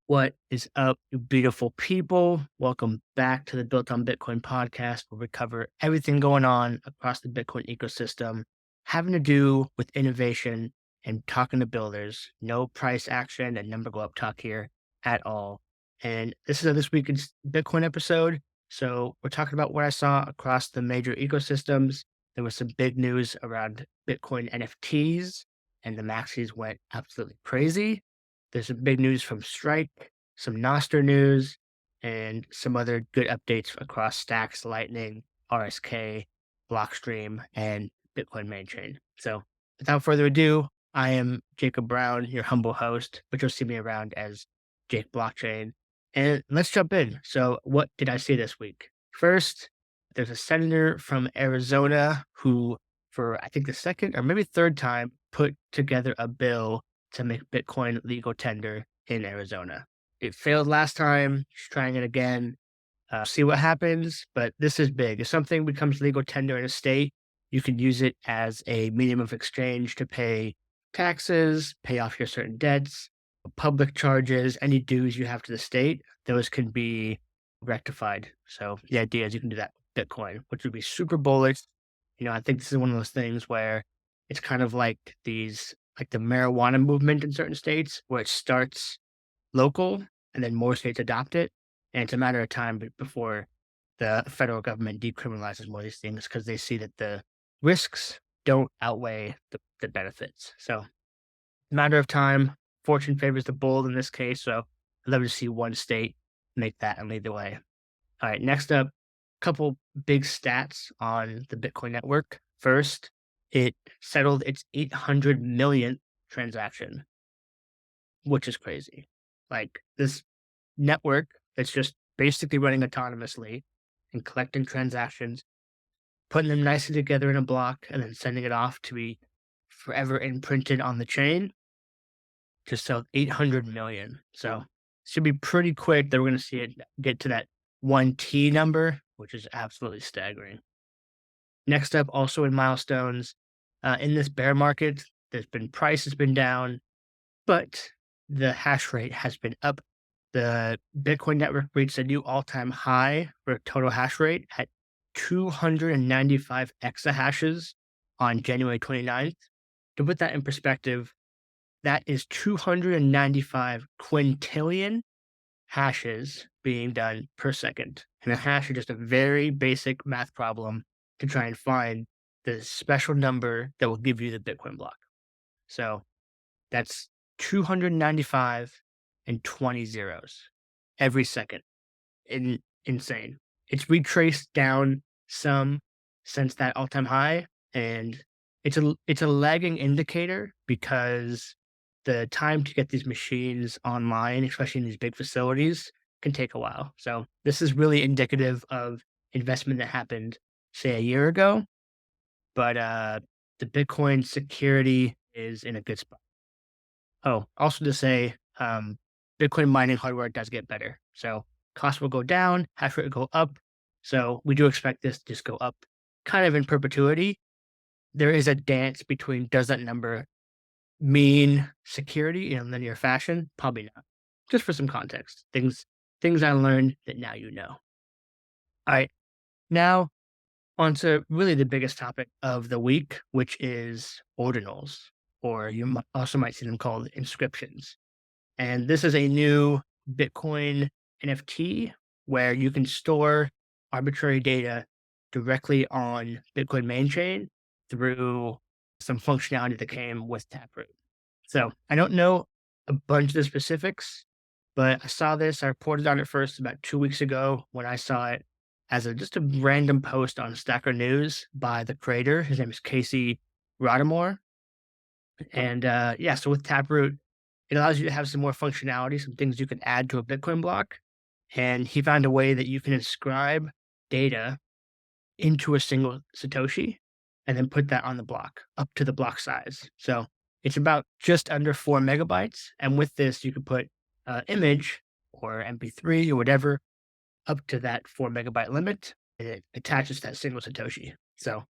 What is up, you beautiful people? Welcome back to the Built on Bitcoin podcast, where we cover everything going on across the Bitcoin ecosystem, having to do with innovation and talking to builders. No price action and number go up talk here at all. And this is this week's Bitcoin episode. So we're talking about what I saw across the major ecosystems. There was some big news around Bitcoin NFTs, and the maxis went absolutely crazy. There's some big news from Strike, some Noster news, and some other good updates across Stacks, Lightning, RSK, Blockstream, and Bitcoin main chain. So without further ado, I am Jacob Brown, your humble host, but you'll see me around as Jake Blockchain. And let's jump in. So what did I see this week? First, there's a senator from Arizona who, for I think the second or maybe third time, put together a bill to make Bitcoin legal tender in Arizona. It failed last time. She's trying it again. See what happens. But this is big. If something becomes legal tender in a state, you can use it as a medium of exchange to pay taxes, pay off your certain debts, public charges, any dues you have to the state. Those can be rectified. So the idea is you can do that with Bitcoin, which would be super bullish. I think this is one of those things where it's kind of like the marijuana movement in certain states where it starts local and then more states adopt it. And it's a matter of time before the federal government decriminalizes more of these things because they see that the risks don't outweigh the benefits. So, matter of time. Fortune favors the bold in this case. So, I'd love to see one state make that and lead the way. All right, next up, couple big stats on the Bitcoin network. First, it settled its 800 millionth transaction, which is crazy. Like this network that's just basically running autonomously and collecting transactions, putting them nicely together in a block, and then sending it off to be forever imprinted on the chain, just sold 800 million. So should be pretty quick that we're going to see it get to that 1T number, which is absolutely staggering. Next up, also in milestones, in this bear market, price has been down, but the hash rate has been up. The Bitcoin network reached a new all-time high for total hash rate at 295 exahashes on January 29th. To put that in perspective, that is 295 quintillion hashes being done per second. And a hash is just a very basic math problem to try and find the special number that will give you the Bitcoin block. So that's 295 and 20 zeros every second. Insane. It's retraced down some since that all-time high, and it's a lagging indicator because the time to get these machines online, especially in these big facilities, can take a while. So this is really indicative of investment that happened, say, a year ago, but the Bitcoin security is in a good spot. Oh, also to say, Bitcoin mining hardware does get better. So cost will go down, hash rate will go up. So we do expect this to just go up kind of in perpetuity. There is a dance between does that number mean security in linear fashion? Probably not. Just for some context. Things I learned that now you know. All right. Now on to really the biggest topic of the week, which is ordinals, or also might see them called inscriptions. And this is a new Bitcoin NFT where you can store arbitrary data directly on Bitcoin main chain through some functionality that came with Taproot. So I don't know a bunch of the specifics, but I saw this. I reported on it first about 2 weeks ago when I saw it as just a random post on Stacker News by the creator. His name is Casey Rodamore. And yeah, so with Taproot, it allows you to have some more functionality, some things you can add to a Bitcoin block. And he found a way that you can inscribe data into a single Satoshi and then put that on the block up to the block size. So it's about just under 4 megabytes. And with this, you can put image or MP3 or whatever up to that 4 megabyte limit. And it attaches that single Satoshi. So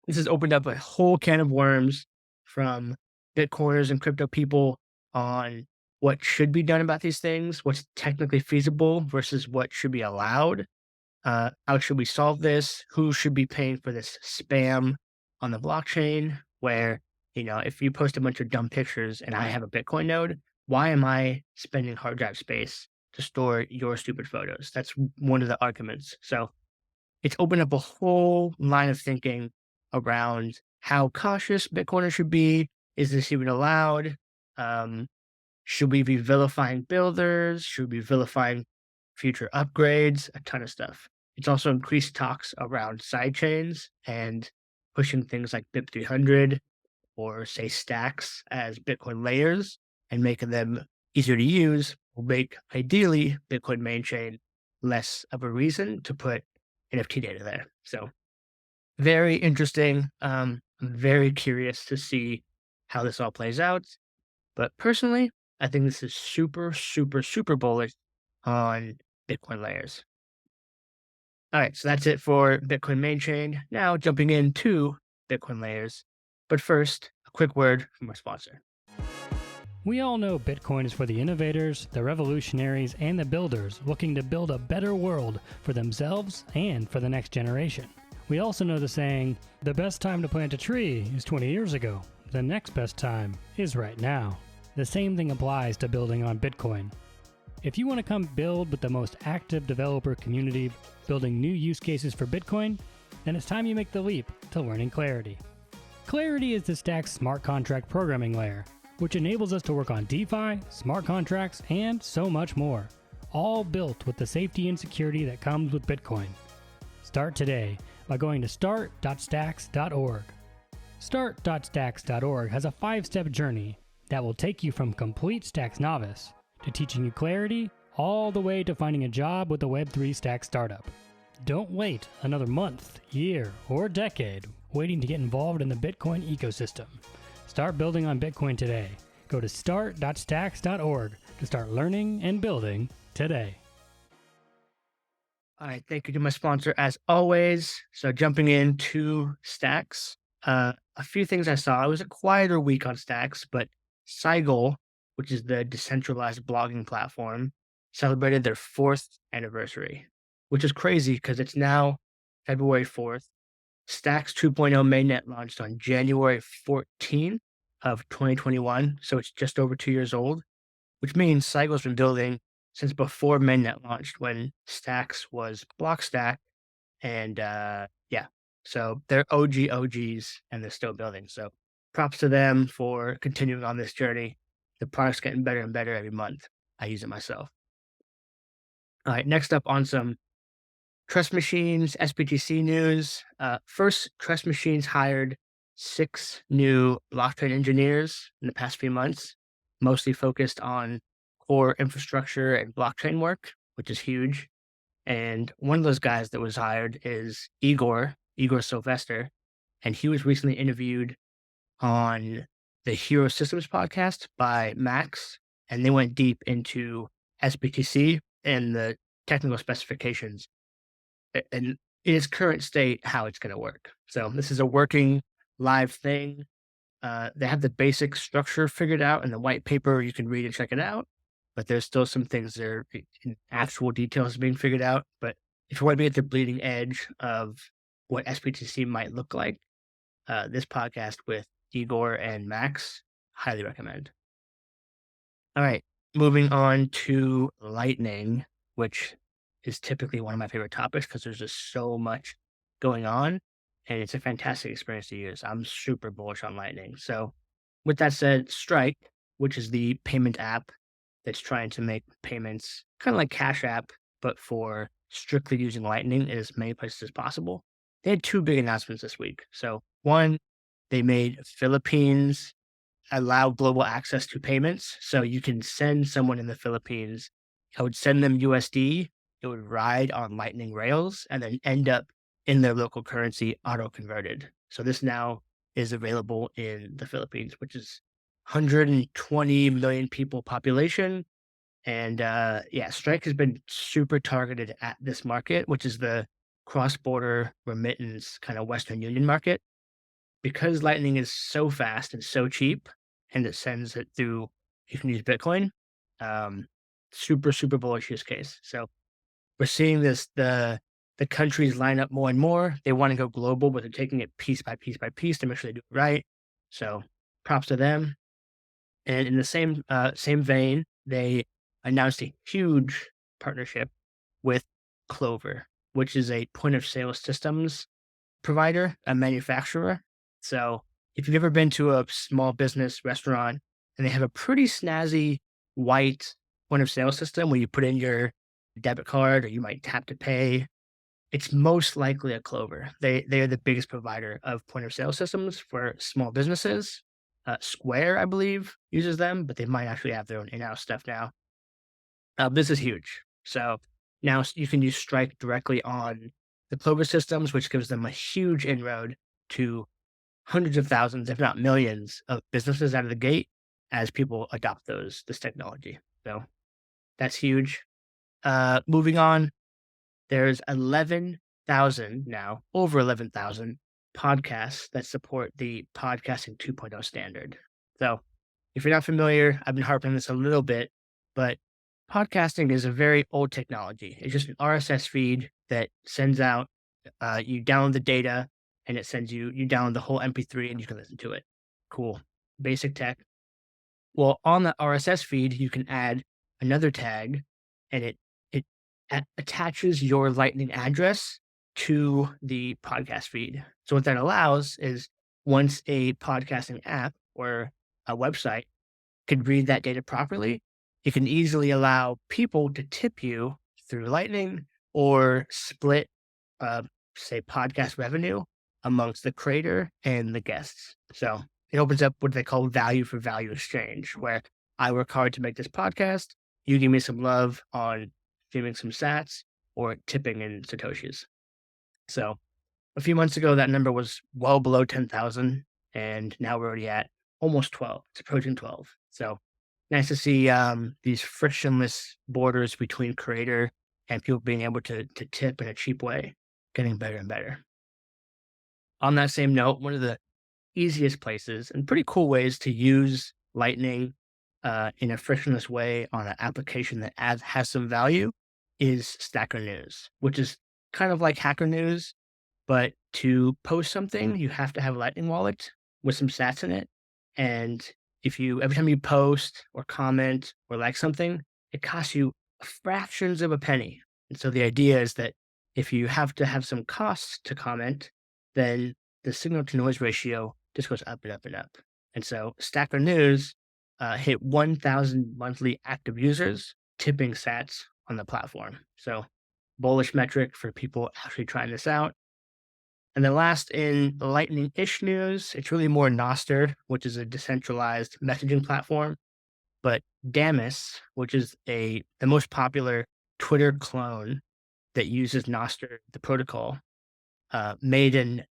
this has opened up a whole can of worms from Bitcoiners and crypto people on what should be done about these things, what's technically feasible versus what should be allowed. How should we solve this? Who should be paying for this spam on the blockchain? Where, if you post a bunch of dumb pictures and I have a Bitcoin node, why am I spending hard drive space to store your stupid photos? That's one of the arguments. So it's opened up a whole line of thinking around how cautious Bitcoiners should be. Is this even allowed? Um, should we be vilifying builders? Should we be vilifying future upgrades? A ton of stuff. It's also increased talks around sidechains and pushing things like BIP 300 or say stacks as Bitcoin layers and making them easier to use will make ideally Bitcoin main chain less of a reason to put NFT data there. So very interesting. I'm very curious to see how this all plays out. But personally, I think this is super, super, super bullish on Bitcoin layers. All right, so that's it for Bitcoin main chain. Now jumping into Bitcoin layers. But first, a quick word from our sponsor. We all know Bitcoin is for the innovators, the revolutionaries, and the builders looking to build a better world for themselves and for the next generation. We also know the saying, the best time to plant a tree is 20 years ago. The next best time is right now. The same thing applies to building on Bitcoin. If you want to come build with the most active developer community building new use cases for Bitcoin, then it's time you make the leap to learning Clarity. Clarity is the Stack's smart contract programming layer, which enables us to work on DeFi, smart contracts, and so much more, all built with the safety and security that comes with Bitcoin. Start today by going to start.stacks.org. Start.stacks.org has a 5-step journey that will take you from complete Stacks novice to teaching you Clarity all the way to finding a job with a Web3 Stack startup. Don't wait another month, year, or decade waiting to get involved in the Bitcoin ecosystem. Start building on Bitcoin today. Go to start.stacks.org to start learning and building today. All right, thank you to my sponsor as always. So jumping into Stacks, a few things I saw. It was a quieter week on Stacks, but Seigel, which is the decentralized blogging platform, celebrated their 4th anniversary, which is crazy because it's now February 4th. Stacks 2.0 mainnet launched on January 14th of 2021, so it's just over 2 years old, which means Seigel's been building since before mainnet launched when Stacks was Blockstack. And yeah, so they're OGs and they're still building. So props to them for continuing on this journey. The product's getting better and better every month. I use it myself. All right, next up on some Trust Machines, SBTC news. First, Trust Machines hired 6 new blockchain engineers in the past few months, mostly focused on core infrastructure and blockchain work, which is huge. And one of those guys that was hired is Igor Sylvester, and he was recently interviewed on the Hero Systems podcast by Max, and they went deep into SBTC and the technical specifications and in its current state, how it's going to work. So this is a working live thing. They have the basic structure figured out in the white paper. You can read and check it out, but there's still some things that are in actual details being figured out. But if you want to be at the bleeding edge of what SBTC might look like, this podcast with Igor and Max, highly recommend. All right, moving on to Lightning, which is typically one of my favorite topics because there's just so much going on and it's a fantastic experience to use. I'm super bullish on Lightning. So with that said, Strike, which is the payment app that's trying to make payments kind of like Cash App, but for strictly using Lightning in as many places as possible. They had 2 big announcements this week. So one, they made Philippines allow global access to payments. So you can send someone in the Philippines, I would send them USD, it would ride on Lightning rails and then end up in their local currency auto-converted. So this now is available in the Philippines, which is 120 million people population. And yeah, Strike has been super targeted at this market, which is the cross-border remittance kind of Western Union market. Because Lightning is so fast and so cheap and it sends it through, you can use Bitcoin, Um, super, super bullish use case. So we're seeing this the countries line up more and more. They want to go global, but they're taking it piece by piece by piece to make sure they do it right. So props to them. And in the same vein, they announced a huge partnership with Clover, which is a point of sale systems provider, a manufacturer. So if you've ever been to a small business restaurant and they have a pretty snazzy white point of sale system where you put in your debit card or you might tap to pay, it's most likely a Clover. They are the biggest provider of point of sale systems for small businesses. Square, I believe, uses them, but they might actually have their own in-house stuff now. This is huge. So now you can use Strike directly on the Clover systems, which gives them a huge inroad to hundreds of thousands, if not millions, of businesses out of the gate as people adopt this technology. So that's huge. Moving on, there's 11,000 now, over 11,000 podcasts that support the podcasting 2.0 standard. So if you're not familiar, I've been harping on this a little bit, but podcasting is a very old technology. It's just an RSS feed that sends out, you download the data and it sends you download the whole MP3 and you can listen to it. Cool. Basic tech. Well, on the RSS feed, you can add another tag, and it attaches your Lightning address to the podcast feed. So what that allows is once a podcasting app or a website can read that data properly, it can easily allow people to tip you through Lightning or split, uh, say, podcast revenue amongst the creator and the guests. So it opens up what they call value for value exchange, where I work hard to make this podcast. You give me some love on giving some sats or tipping in Satoshis. So a few months ago, that number was well below 10,000. And now we're already at almost 12. It's approaching 12. So nice to see these frictionless borders between creator and people being able to tip in a cheap way getting better and better. On that same note, one of the easiest places and pretty cool ways to use Lightning in a frictionless way on an application that has some value is Stacker News, which is kind of like Hacker News, but to post something, you have to have a Lightning wallet with some sats in it. And if you every time you post or comment or like something, it costs you fractions of a penny. And so the idea is that if you have to have some costs to comment, then the signal to noise ratio just goes up and up and up. And so Stacker News hit 1,000 monthly active users tipping sats on the platform. So bullish metric for people actually trying this out. And then last in Lightning-ish news, it's really more Nostr, which is a decentralized messaging platform. But Damus, which is the most popular Twitter clone that uses Nostr, the protocol, made an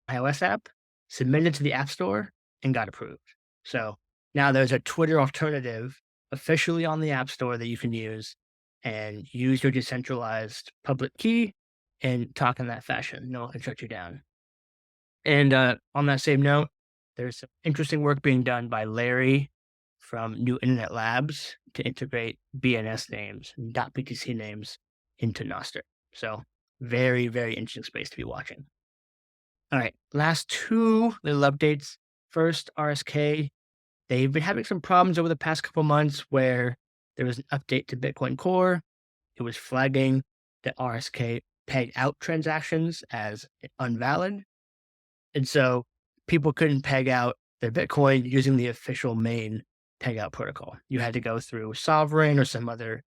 iOS app, submitted to the App Store, and got approved. So now there's a Twitter alternative officially on the App Store that you can use and use your decentralized public key and talk in that fashion. No one can shut you down. And on that same note, there's some interesting work being done by Larry from New Internet Labs to integrate BNS names, .btc names into Nostr. So very, very interesting space to be watching. All right, last two little updates. First, RSK. They've been having some problems over the past couple months where there was an update to Bitcoin Core. It was flagging that RSK pegged out transactions as invalid. And so people couldn't peg out their Bitcoin using the official main peg out protocol. You had to go through Sovereign or some other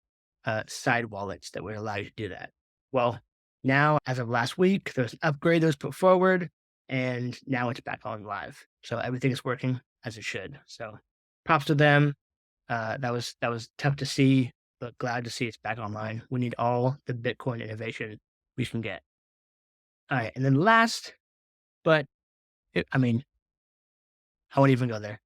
side wallets that would allow you to do that. Well, now, as of last week, there's an upgrade that was put forward, and now it's back on live. So everything is working as it should. So props to them. That was tough to see, but glad to see it's back online. We need all the Bitcoin innovation we can get. All right, and then last, but I mean, I won't even go there.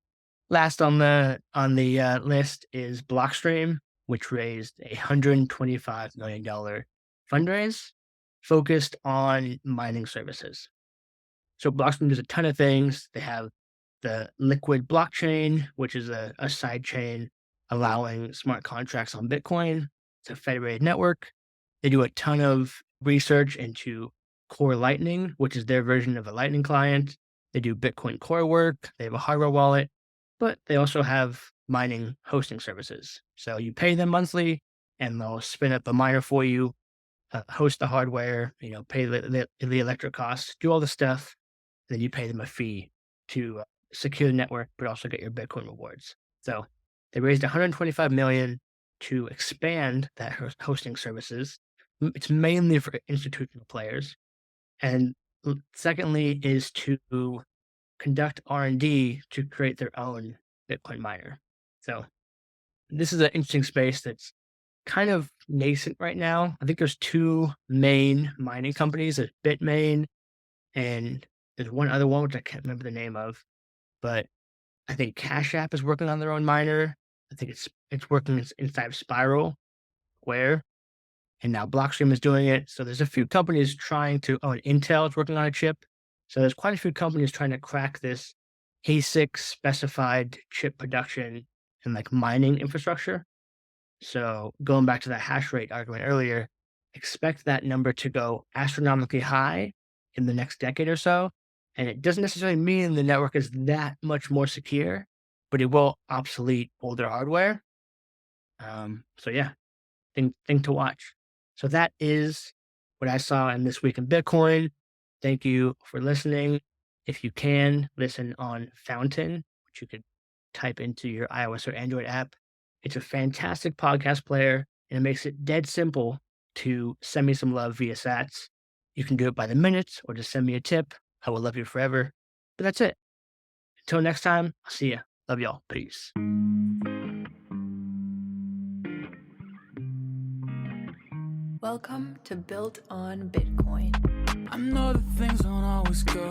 Last on the list is Blockstream, which raised a $125 million fundraise focused on mining services. So Blockstream does a ton of things. They have the Liquid blockchain, which is a side chain allowing smart contracts on Bitcoin. It's a federated network. They do a ton of research into Core Lightning, which is their version of a Lightning client. They do Bitcoin Core work. They have a hardware wallet, but they also have mining hosting services. So you pay them monthly and they'll spin up a miner for you, host the hardware, pay the electric costs, do all the stuff. Then you pay them a fee to secure the network, but also get your Bitcoin rewards. So they raised 125 million to expand that hosting services. It's mainly for institutional players, and secondly is to conduct R&D to create their own Bitcoin miner. So this is an interesting space that's kind of nascent right now. I think there's two main mining companies. There's Bitmain and there's one other one, which I can't remember the name of, but I think Cash App is working on their own miner. I think it's working inside of Spiral, Square, and now Blockstream is doing it. So there's a few companies trying to. Oh, and Intel is working on a chip. So there's quite a few companies trying to crack this ASIC specified chip production and like mining infrastructure. So going back to that hash rate argument earlier, expect that number to go astronomically high in the next decade or so. And it doesn't necessarily mean the network is that much more secure, but it will obsolete older hardware. So yeah, thing to watch. So that is what I saw in This Week in Bitcoin. Thank you for listening. If you can, listen on Fountain, which you could type into your iOS or Android app. It's a fantastic podcast player, and it makes it dead simple to send me some love via sats. You can do it by the minute or just send me a tip. I will love you forever. But that's it. Until next time, I'll see ya. Love y'all. Peace. Welcome to Built on Bitcoin. I know that things don't always go